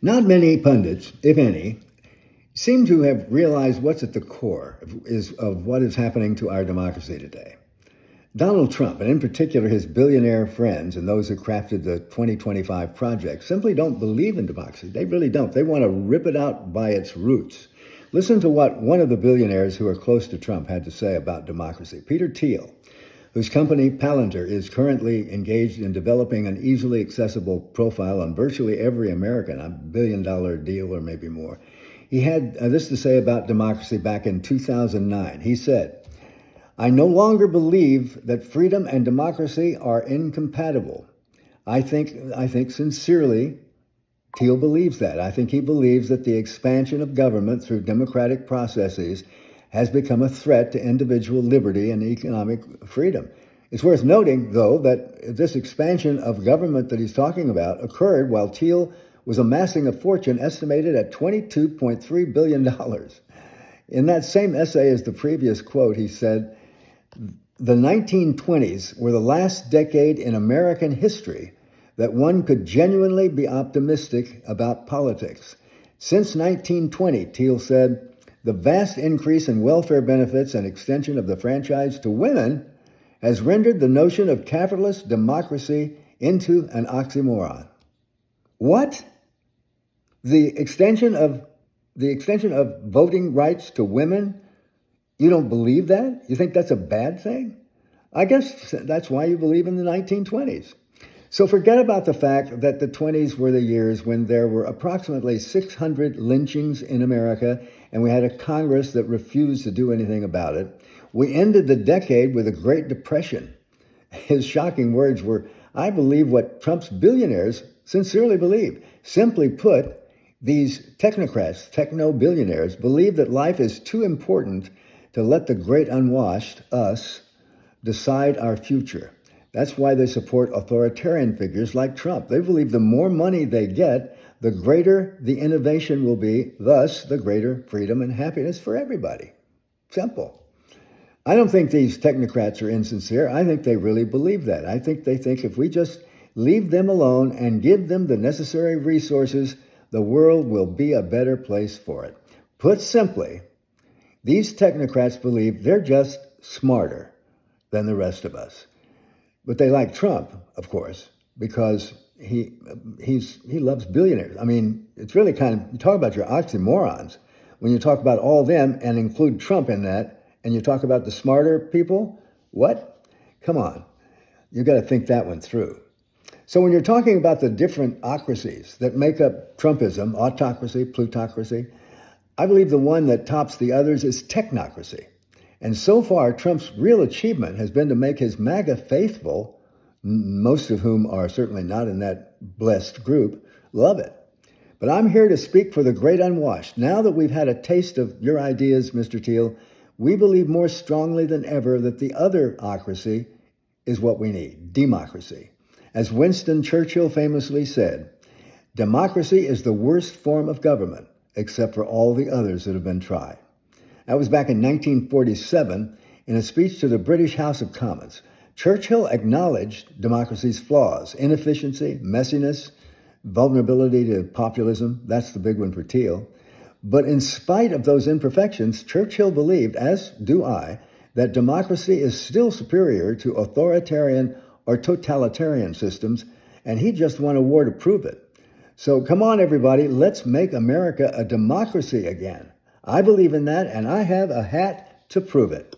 Not many pundits, if any, seem to have realized what's at the core of what is happening to our democracy today. Donald Trump, and in particular his billionaire friends and those who crafted the 2025 project, simply don't believe in democracy. They really don't. They want to rip it out by its roots. Listen to what one of the billionaires who are close to Trump had to say about democracy. Peter Thiel, whose company Palantir is currently engaged in developing an easily accessible profile on virtually every American, $1 billion deal or maybe more. He had this to say about democracy back in 2009. He said, "I no longer believe that freedom and democracy are incompatible. I think sincerely Thiel believes that. I think he believes that the expansion of government through democratic processes has become a threat to individual liberty and economic freedom." It's worth noting, though, that this expansion of government that he's talking about occurred while Thiel was amassing a fortune estimated at $22.3 billion. In that same essay as the previous quote, he said, "The 1920s were the last decade in American history that one could genuinely be optimistic about politics. Since 1920, Thiel said, the vast increase in welfare benefits and extension of the franchise to women has rendered the notion of capitalist democracy into an oxymoron." What? The extension of voting rights to women? You don't believe that? You think that's a bad thing? I guess that's why you believe in the 1920s. So forget about the fact that the 20s were the years when there were approximately 600 lynchings in America and we had a Congress that refused to do anything about it. We ended the decade with a Great Depression. His shocking words were, "I believe what Trump's billionaires sincerely believe." Simply put, these technocrats, techno-billionaires, believe that life is too important to let the great unwashed, us, decide our future. That's why they support authoritarian figures like Trump. They believe the more money they get, the greater the innovation will be, thus the greater freedom and happiness for everybody. Simple. I don't think these technocrats are insincere. I think they really believe that. I think they think if we just leave them alone and give them the necessary resources, the world will be a better place for it. Put simply, these technocrats believe they're just smarter than the rest of us. But they like Trump, of course, because he loves billionaires. I mean, it's really kind of, you talk about your oxymorons. When you talk about all them and include Trump in that, and you talk about the smarter people, what? Come on. You've got to think that one through. So when you're talking about the different ocracies that make up Trumpism, autocracy, plutocracy, I believe the one that tops the others is technocracy. And so far, Trump's real achievement has been to make his MAGA faithful, most of whom are certainly not in that blessed group, love it. But I'm here to speak for the great unwashed. Now that we've had a taste of your ideas, Mr. Thiel, we believe more strongly than ever that the other ocracy is what we need, democracy. As Winston Churchill famously said, democracy is the worst form of government, except for all the others that have been tried. That was back in 1947 in a speech to the British House of Commons. Churchill acknowledged democracy's flaws, inefficiency, messiness, vulnerability to populism. That's the big one for Thiel. But in spite of those imperfections, Churchill believed, as do I, that democracy is still superior to authoritarian or totalitarian systems, and he just won a war to prove it. So come on, everybody, let's make America a democracy again. I believe in that, and I have a hat to prove it.